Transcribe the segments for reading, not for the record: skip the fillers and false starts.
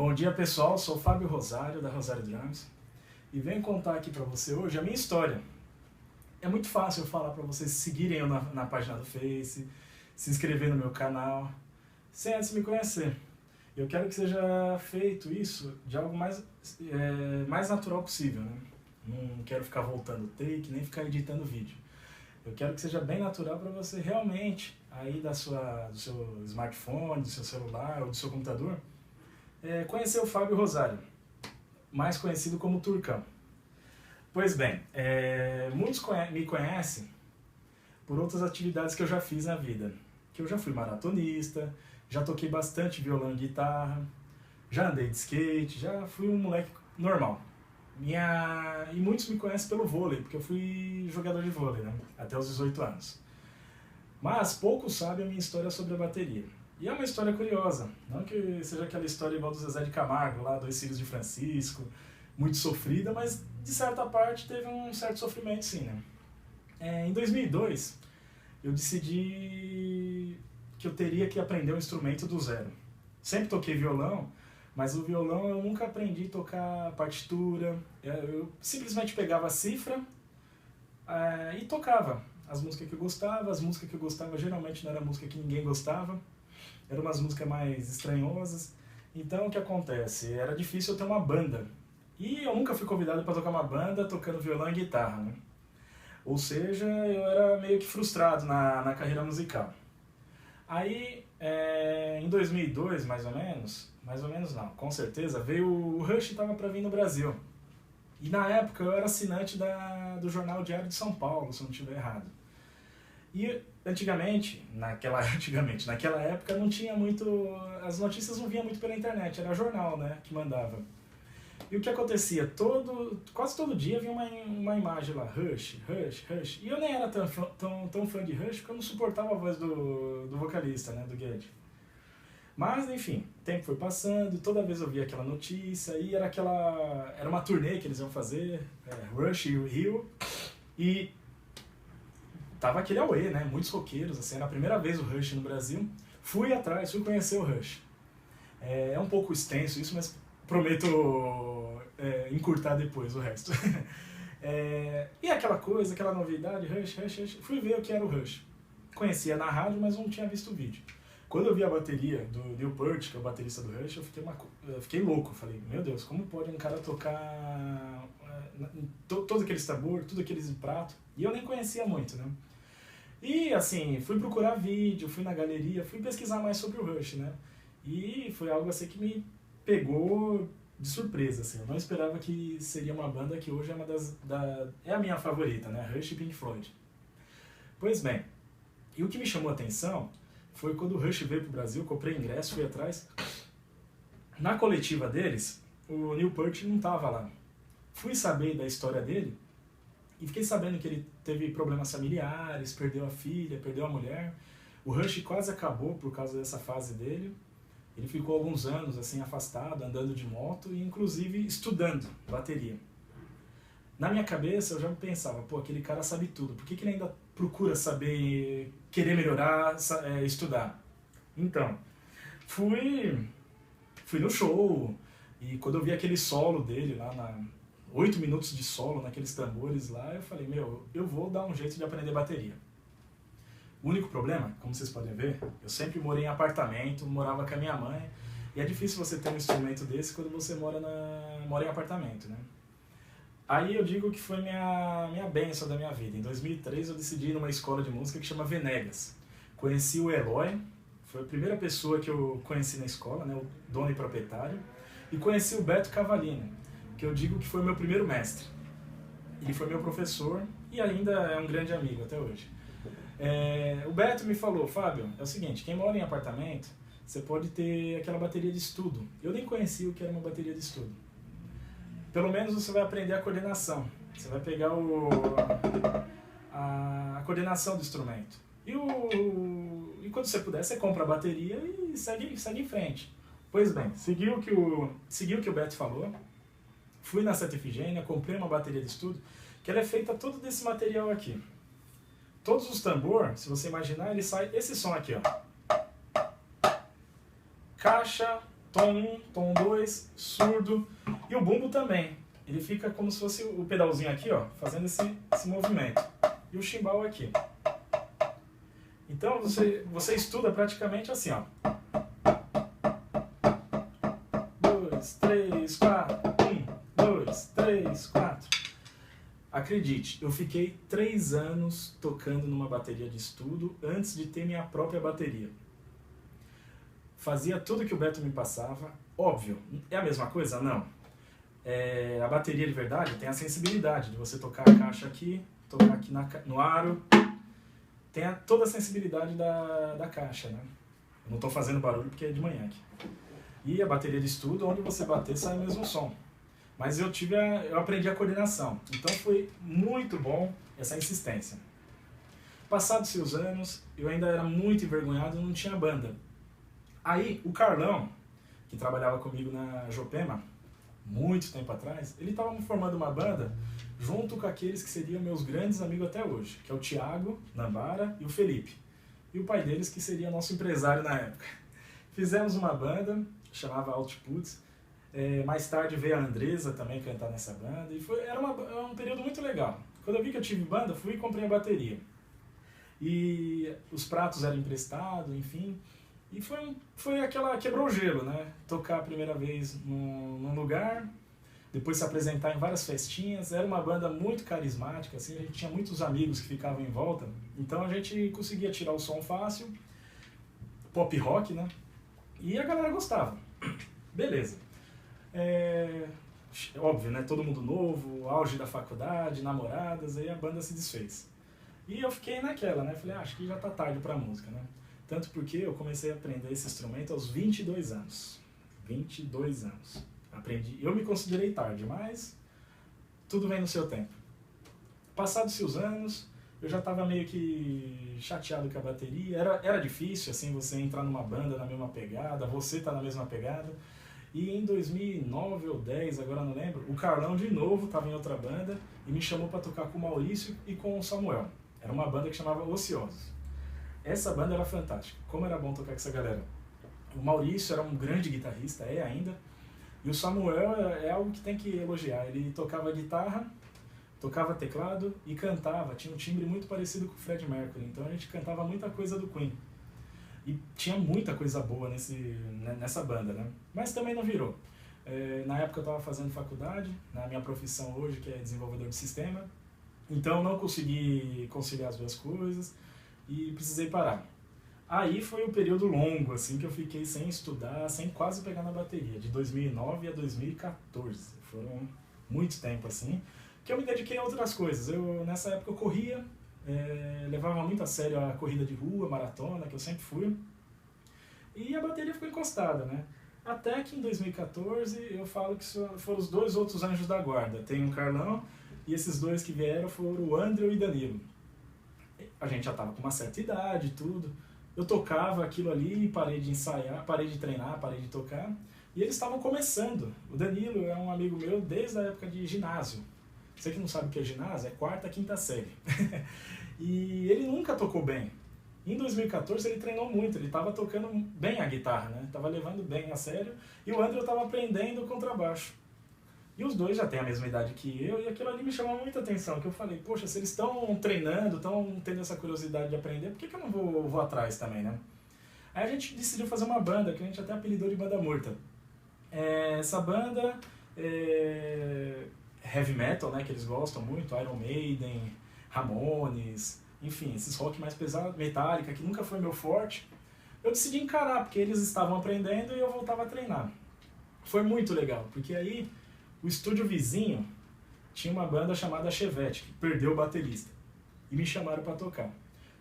Bom dia pessoal, sou o Fábio Rosário da Rosário Drums e venho contar aqui para você hoje a minha história. É muito fácil eu falar para vocês seguirem eu na página do Face, se inscrever no meu canal, sem antes me conhecer. Eu quero que seja feito isso de algo mais natural possível, né? Não quero ficar voltando take, nem ficar editando vídeo. Eu quero que seja bem natural para você realmente, aí do seu smartphone, do seu celular ou do seu computador, conhecer o Fábio Rosário, mais conhecido como Turcão. Pois bem, muitos me conhecem por outras atividades que eu já fiz na vida. Que eu já fui maratonista, já toquei bastante violão e guitarra, já andei de skate, já fui um moleque normal. E muitos me conhecem pelo vôlei, porque eu fui jogador de vôlei, né? Até os 18 anos. Mas poucos sabem a minha história sobre a bateria. E é uma história curiosa, não que seja aquela história igual do Zezé de Camargo, lá, Dois Filhos de Francisco, muito sofrida, mas de certa parte teve um certo sofrimento sim, né? Em 2002, eu decidi que eu teria que aprender um instrumento do zero. Sempre toquei violão, mas o violão eu nunca aprendi a tocar partitura, eu simplesmente pegava a cifra e tocava as músicas que eu gostava. As músicas que eu gostava geralmente não era música que ninguém gostava, eram umas músicas mais estranhosas. Então o que acontece? Era difícil eu ter uma banda. E eu nunca fui convidado para tocar uma banda tocando violão e guitarra, né? Ou seja, eu era meio que frustrado na carreira musical. Aí, em 2002, mais ou menos não, com certeza, veio o Rush, estava para vir no Brasil. E na época eu era assinante do jornal Diário de São Paulo, se eu não estiver errado. E naquela época não tinha muito, as notícias não vinham muito pela internet, era jornal, né, que mandava. E o que acontecia? Quase todo dia vinha uma imagem lá, Rush, Rush, Rush. E eu nem era tão fã de Rush, porque eu não suportava a voz do vocalista, né, do Geddy. Mas, enfim, o tempo foi passando, toda vez eu via aquela notícia, e era uma turnê que eles iam fazer, Rush e o Rio, e tava aquele auê, né, muitos roqueiros, assim, era a primeira vez o Rush no Brasil. Fui conhecer o Rush. É um pouco extenso isso, mas prometo encurtar depois o resto. E aquela coisa, aquela novidade, Rush, Rush, Rush, fui ver o que era o Rush. Conhecia na rádio, mas não tinha visto o vídeo. Quando eu vi a bateria do Neil Peart, que é o baterista do Rush, eu fiquei louco. Falei, meu Deus, como pode um cara tocar todos aqueles tambor, tudo aqueles pratos? E eu nem conhecia muito, né? E assim, fui procurar vídeo, fui na galeria, fui pesquisar mais sobre o Rush, né? E foi algo assim que me pegou de surpresa, assim. Eu não esperava que seria uma banda que hoje é a minha favorita, né? Rush e Pink Floyd. Pois bem, e o que me chamou a atenção foi quando o Rush veio pro Brasil, comprei ingresso, fui atrás. Na coletiva deles, o Neil Peart não estava lá. Fui saber da história dele e fiquei sabendo que ele teve problemas familiares, perdeu a filha, perdeu a mulher. O Rush quase acabou por causa dessa fase dele. Ele ficou alguns anos assim afastado, andando de moto e inclusive estudando bateria. Na minha cabeça eu já pensava, pô, aquele cara sabe tudo, por que ele ainda procura saber, querer melhorar, estudar? Então, fui no show e quando eu vi aquele solo dele lá, 8 minutos de solo naqueles tambores lá, eu falei, meu, eu vou dar um jeito de aprender bateria. O único problema, como vocês podem ver, eu sempre morei em apartamento, morava com a minha mãe, e é difícil você ter um instrumento desse quando você mora em apartamento, né? Aí eu digo que foi minha bênção da minha vida. Em 2003 eu decidi ir numa escola de música que chama Venegas. Conheci o Eloy, foi a primeira pessoa que eu conheci na escola, né, o dono e proprietário, e conheci o Beto Cavallini, que eu digo que foi o meu primeiro mestre. Ele foi meu professor e ainda é um grande amigo até hoje. O Beto me falou, Fábio, é o seguinte, quem mora em apartamento, você pode ter aquela bateria de estudo. Eu nem conhecia o que era uma bateria de estudo. Pelo menos você vai aprender a coordenação. Você vai pegar a coordenação do instrumento. E quando você puder, você compra a bateria e segue em frente. Pois bem, segui o que o Beto falou. Fui na Santa Efigênia, comprei uma bateria de estudo, que ela é feita todo desse material aqui. Todos os tambores, se você imaginar, ele sai esse som aqui, ó. Caixa, tom 1, tom 2, surdo. E o bumbo também. Ele fica como se fosse o pedalzinho aqui, ó, fazendo esse movimento. E o chimbal aqui. Então você estuda praticamente assim, ó. 2, 3, 4. 1, 2, 3, 4. Acredite, eu fiquei 3 anos tocando numa bateria de estudo antes de ter minha própria bateria. Fazia tudo que o Beto me passava. Óbvio, é a mesma coisa? Não. A bateria de verdade tem a sensibilidade de você tocar a caixa aqui, tocar aqui no aro. Tem toda a sensibilidade da caixa, né? Eu não estou fazendo barulho porque é de manhã aqui. E a bateria de estudo, onde você bater, sai o mesmo som. Mas eu aprendi a coordenação. Então foi muito bom essa insistência. Passados-se os anos, eu ainda era muito envergonhado e não tinha banda. Aí o Carlão, que trabalhava comigo na Jopema, muito tempo atrás, ele estava formando uma banda junto com aqueles que seriam meus grandes amigos até hoje, que é o Thiago Nambara e o Felipe. E o pai deles, que seria nosso empresário na época. Fizemos uma banda, chamava Outputs. Mais tarde veio a Andresa também cantar nessa banda. E era um período muito legal. Quando eu vi que eu tive banda, fui e comprei a bateria. E os pratos eram emprestados, enfim. E foi aquela, quebrou o gelo, né? Tocar a primeira vez num lugar, depois se apresentar em várias festinhas. Era uma banda muito carismática, assim, a gente tinha muitos amigos que ficavam em volta. Então a gente conseguia tirar o som fácil, pop rock, né? E a galera gostava. Beleza. Óbvio, né? Todo mundo novo, auge da faculdade, namoradas, aí a banda se desfez. E eu fiquei naquela, né? Falei, acho que já tá tarde pra música, né? Tanto porque eu comecei a aprender esse instrumento aos 22 anos. 22 anos. Aprendi. Eu me considerei tarde, mas tudo vem no seu tempo. Passados-se os anos, eu já estava meio que chateado com a bateria. Era difícil, assim, você entrar numa banda na mesma pegada, você tá na mesma pegada. E em 2009 ou 10, agora não lembro, o Carlão de novo estava em outra banda e me chamou para tocar com o Maurício e com o Samuel. Era uma banda que chamava Ociosos. Essa banda era fantástica. Como era bom tocar com essa galera. O Maurício era um grande guitarrista, é ainda. E o Samuel é algo que tem que elogiar. Ele tocava guitarra, tocava teclado e cantava. Tinha um timbre muito parecido com o Freddie Mercury. Então a gente cantava muita coisa do Queen. E tinha muita coisa boa nessa banda, né? Mas também não virou. Na época eu estava fazendo faculdade, na minha profissão hoje, que é desenvolvedor de sistema. Então não consegui conciliar as duas coisas e precisei parar. Aí foi um período longo, assim, que eu fiquei sem estudar, sem quase pegar na bateria, de 2009 a 2014. Foram muito tempo, assim, que eu me dediquei a outras coisas. Nessa época eu corria, levava muito a sério a corrida de rua, maratona, que eu sempre fui, e a bateria ficou encostada, né? Até que em 2014 eu falo que foram os 2 outros anjos da guarda. Tem o Carlão e esses 2 que vieram foram o André e o Danilo. A gente já estava com uma certa idade e tudo. Eu tocava aquilo ali, parei de ensaiar, parei de treinar, parei de tocar. E eles estavam começando. O Danilo é um amigo meu desde a época de ginásio. Você que não sabe o que é ginásio, é 4ª, 5ª série. E ele nunca tocou bem. Em 2014 ele treinou muito, ele estava tocando bem a guitarra, né? Estava levando bem a sério. E o André estava aprendendo contrabaixo. E os 2 já têm a mesma idade que eu, e aquilo ali me chamou muita atenção, que eu falei, poxa, se eles estão treinando, estão tendo essa curiosidade de aprender, por que eu não vou atrás também, né? Aí a gente decidiu fazer uma banda, que a gente até apelidou de Banda Morta. Essa banda heavy metal, né, que eles gostam muito, Iron Maiden, Ramones, enfim, esses rock mais pesados, Metallica, que nunca foi meu forte. Eu decidi encarar, porque eles estavam aprendendo e eu voltava a treinar. Foi muito legal, porque aí o estúdio vizinho tinha uma banda chamada Chevette, que perdeu o baterista. E me chamaram para tocar.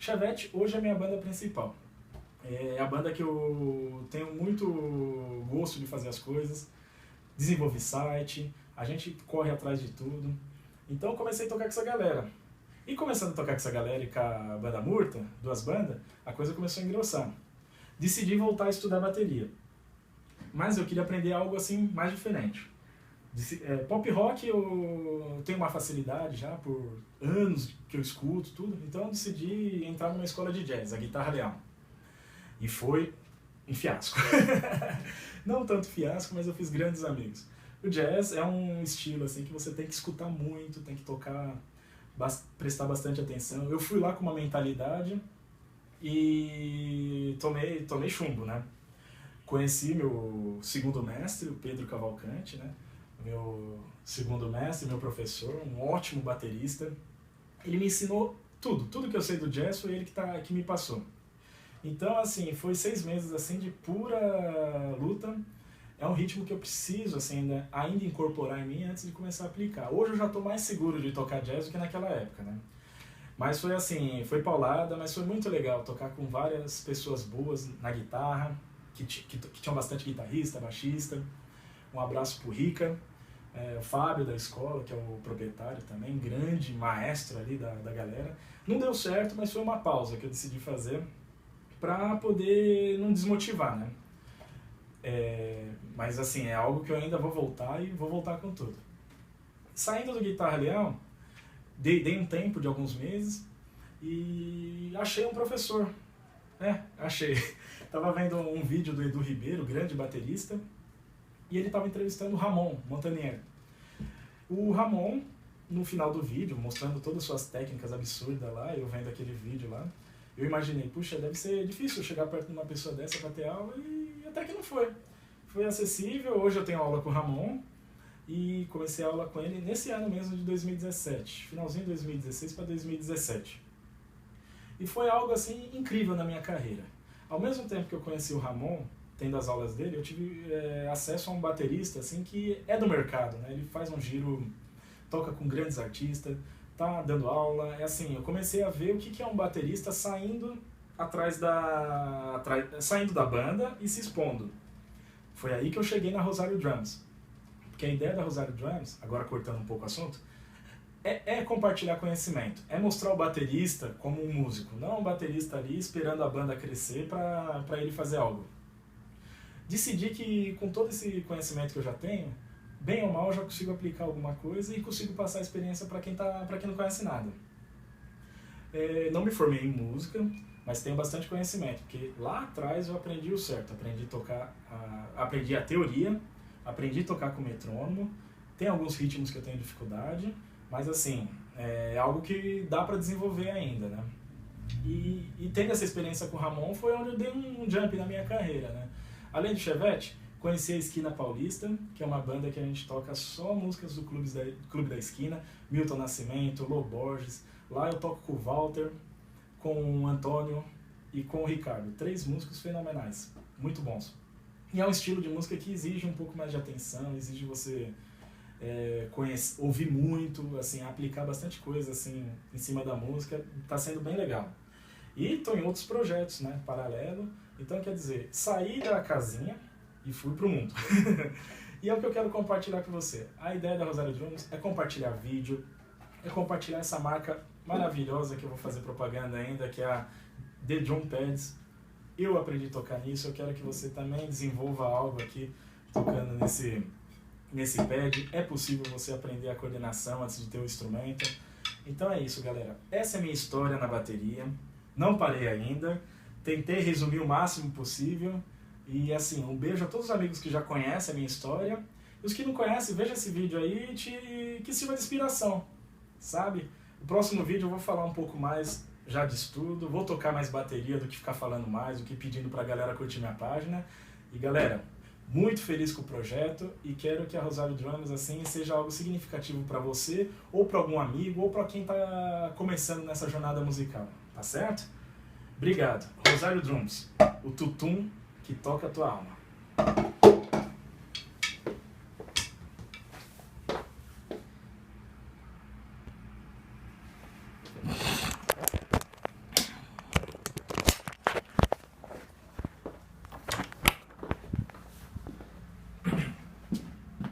Chevette hoje é a minha banda principal. É a banda que eu tenho muito gosto de fazer as coisas. Desenvolvi site, a gente corre atrás de tudo. Então eu comecei a tocar com essa galera. E começando a tocar com essa galera e com a Banda Murta, 2 bandas, a coisa começou a engrossar. Decidi voltar a estudar bateria. Mas eu queria aprender algo assim mais diferente. Pop rock eu tenho uma facilidade já por anos que eu escuto tudo, então eu decidi entrar numa escola de jazz, a Guitarra Leal. E foi em fiasco. Não tanto fiasco, mas eu fiz grandes amigos. O jazz é um estilo assim que você tem que escutar muito, tem que tocar, prestar bastante atenção. Eu fui lá com uma mentalidade e tomei chumbo, né? Conheci meu segundo mestre, o Pedro Cavalcante, né? Meu segundo mestre, meu professor, um ótimo baterista. Ele me ensinou tudo que eu sei do jazz foi ele que me passou. Então, assim, foi 6 meses assim de pura luta. É um ritmo que eu preciso assim, ainda incorporar em mim antes de começar a aplicar. Hoje eu já estou mais seguro de tocar jazz do que naquela época, né? Mas foi assim, foi paulada, mas foi muito legal tocar com várias pessoas boas na guitarra, que tinham bastante guitarrista, baixista. Um abraço pro Rica, o Fábio da escola, que é o proprietário também, grande maestro ali da galera. Não deu certo, mas foi uma pausa que eu decidi fazer para poder não desmotivar, né? Mas assim, é algo que eu ainda vou voltar e vou voltar com tudo. Saindo do Guitarra Leão, dei um tempo de alguns meses e achei um professor. Achei. Tava vendo um vídeo do Edu Ribeiro, grande baterista, e ele estava entrevistando o Ramon Montanier. O Ramon, no final do vídeo, mostrando todas as suas técnicas absurdas lá, eu vendo aquele vídeo lá, eu imaginei, puxa, deve ser difícil chegar perto de uma pessoa dessa para ter aula, e até que não foi. Foi acessível, hoje eu tenho aula com o Ramon, e comecei a aula com ele nesse ano mesmo de 2017, finalzinho de 2016 para 2017. E foi algo assim incrível na minha carreira. Ao mesmo tempo que eu conheci o Ramon, tendo as aulas dele, eu tive acesso a um baterista assim que é do mercado, né? Ele faz um giro, toca com grandes artistas, tá dando aula. Assim, eu comecei a ver o que é um baterista saindo saindo da banda e se expondo. Foi aí que eu cheguei na Rosário Drums. Porque a ideia da Rosário Drums, agora cortando um pouco o assunto, é compartilhar conhecimento, é mostrar o baterista como um músico, não um baterista ali esperando a banda crescer para ele fazer algo. Decidi que com todo esse conhecimento que eu já tenho, bem ou mal eu já consigo aplicar alguma coisa e consigo passar a experiência para quem não conhece nada. Não me formei em música, mas tenho bastante conhecimento, porque lá atrás eu aprendi o certo, aprendi a teoria, aprendi a tocar com metrônomo, tem alguns ritmos que eu tenho dificuldade, mas assim, é algo que dá para desenvolver ainda, né? E tendo essa experiência com o Ramon foi onde eu dei um jump na minha carreira, né? Além do Chevette, conheci a Esquina Paulista, que é uma banda que a gente toca só músicas do Clube da Esquina, Milton Nascimento, Lô Borges. Lá eu toco com o Walter, com o Antônio e com o Ricardo. 3 músicos fenomenais, muito bons. E é um estilo de música que exige um pouco mais de atenção, exige você ouvir muito, assim, aplicar bastante coisa assim, em cima da música, está sendo bem legal. E estou em outros projetos, né, paralelo. Então, quer dizer, saí da casinha e fui pro mundo. E é o que eu quero compartilhar com você. A ideia da Rosário Drums é compartilhar vídeo, é compartilhar essa marca maravilhosa que eu vou fazer propaganda ainda, que é a The Drum Pads. Eu aprendi a tocar nisso, eu quero que você também desenvolva algo aqui, tocando nesse pad. É possível você aprender a coordenação antes de ter o instrumento. Então é isso, galera. Essa é a minha história na bateria. Não parei ainda. Tentei resumir o máximo possível. E assim, um beijo a todos os amigos que já conhecem a minha história. E os que não conhecem, veja esse vídeo aí que sirva de inspiração, sabe? No próximo vídeo eu vou falar um pouco mais já de estudo, vou tocar mais bateria do que ficar falando mais, do que pedindo pra galera curtir minha página. E galera, muito feliz com o projeto e quero que a Rosário Drums assim seja algo significativo para você, ou para algum amigo, ou para quem tá começando nessa jornada musical, tá certo? Obrigado. Rosário Drums, o tutum que toca a tua alma.